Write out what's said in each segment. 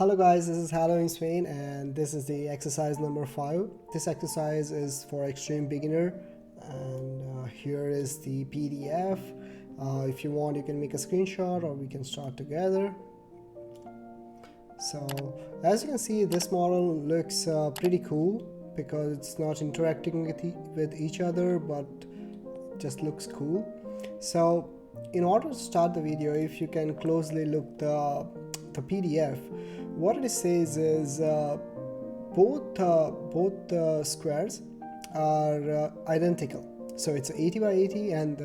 Hello guys, this is HalloweenSwain and this is the exercise number 5. This exercise is for extreme beginner and here is the PDF. If you want you can make a screenshot or we can start together. So as you can see, this model looks pretty cool because it's not interacting with each other, but just looks cool. So in order to start the video, if you can closely look the PDF, what it says is both squares are identical. So it's 80 by 80 and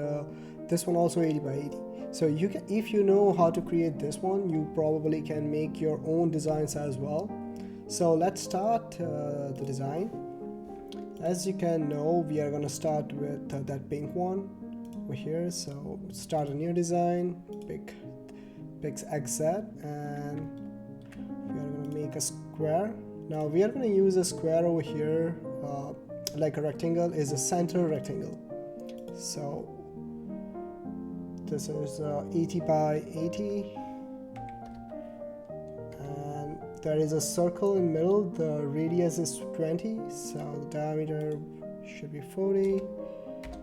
this one also 80 by 80. So you can, if you know how to create this one, you probably can make your own designs as well. So let's start the design. As you can know, we are going to start with that pink one over here. So start a new design, pick XZ, and we are going to make a square. Now we are going to use a square over here, like a rectangle is a center rectangle. So this is 80 by 80, and there is a circle in the middle. The radius is 20, so the diameter should be 40.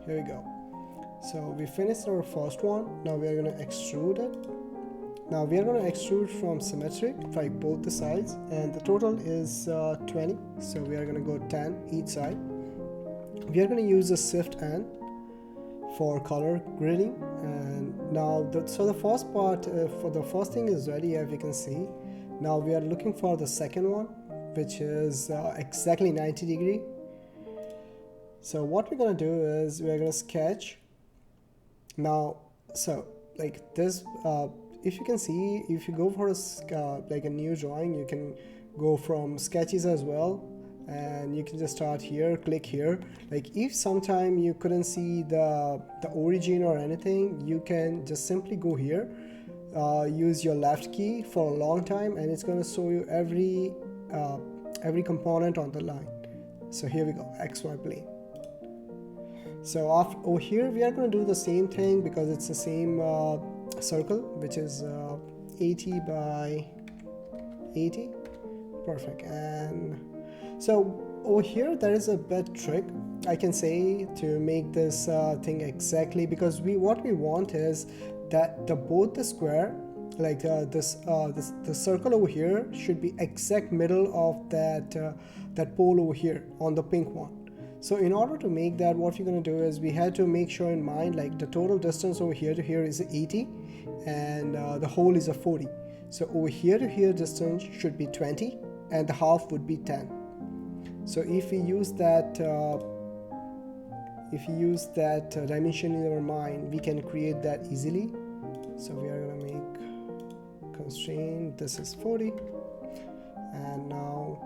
Here we go. So we finished our first one. Now we are going to extrude it. Now we are going to extrude from symmetric, like both the sides, and the total is 20. So we are going to go 10 each side. We are going to use a shift N for color grading. And now so the first part for the first thing is ready, as you can see. Now we are looking for the second one, which is exactly 90 degree. So what we're going to do is we're going to sketch. Now so like this, if you can see, if you go for like a new drawing, you can go from sketches as well, and you can just start here, click here. Like if sometime you couldn't see the origin or anything, you can just simply go here, use your left key for a long time, and it's going to show you every component on the line. So here we go, XY plane. So over here we are going to do the same thing because it's the same circle, which is 80 by 80. Perfect. And so over here there is a bit trick I can say to make this thing exactly, because what we want is that both the square, like the circle over here should be exact middle of that pole over here on the pink one. So in order to make that, what we're going to do is we had to make sure in mind, like the total distance over here to here is 80 and the hole is a 40. So over here to here distance should be 20 and the half would be 10. So if we use that dimension in our mind, we can create that easily. So we are going to make constraint, this is 40, and now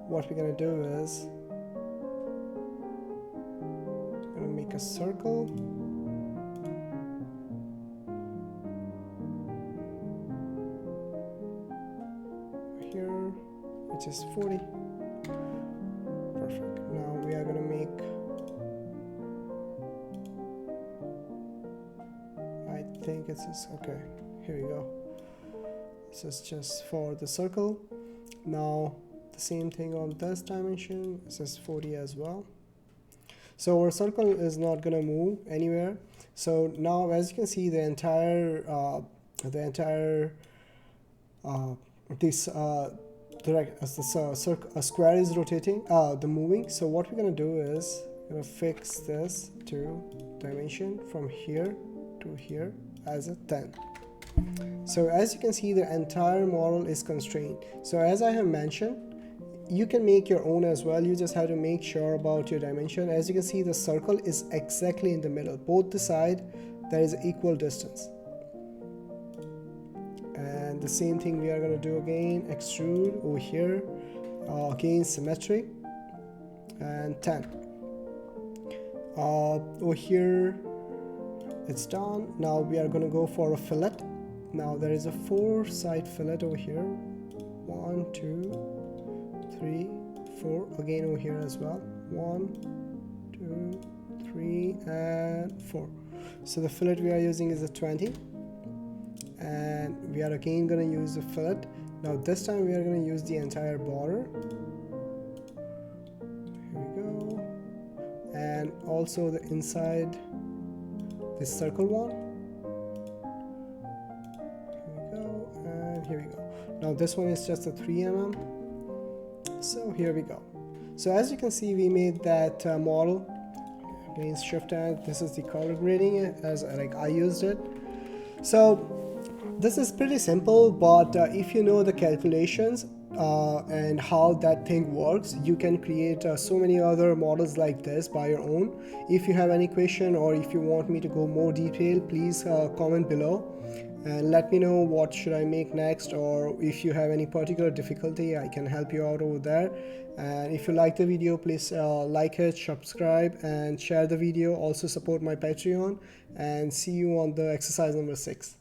what we're going to do is make a circle. Here, which is 40. Perfect. Now we are going to make, I think it's this, okay, here we go. This is just for the circle. Now the same thing on this dimension, this is 40 as well. So our circle is not going to move anywhere. So now as you can see, the entire square is rotating, the moving. So what we're going to do is we're going to fix this to dimension from here to here as a 10. So as you can see, the entire model is constrained. So as I have mentioned, you can make your own as well. You just have to make sure about your dimension. As you can see, the circle is exactly in the middle. Both the side there is equal distance. And the same thing we are going to do again, extrude over here, again symmetry, and 10. Over here it's done. Now we are going to go for a fillet. Now there is a 4-side fillet over here. 1, 2, 3, 4, again over here as well. 1, 2, 3, and 4. So the fillet we are using is a 20, and we are again going to use the fillet. Now this time we are going to use the entire border. Here we go. And also the inside this circle one. Here we go, and here we go. Now this one is just a 3 mm. So here we go. So as you can see, we made that model. Again, shift and this is the color grading as like I used it. So this is pretty simple, but if you know the calculations and how that thing works, you can create so many other models like this by your own. If you have any question or if you want me to go more detail, please comment below and let me know what should I make next, or if you have any particular difficulty, I can help you out over there. And if you like the video, please like it, subscribe and share the video. Also support my Patreon, and see you on the exercise number 6.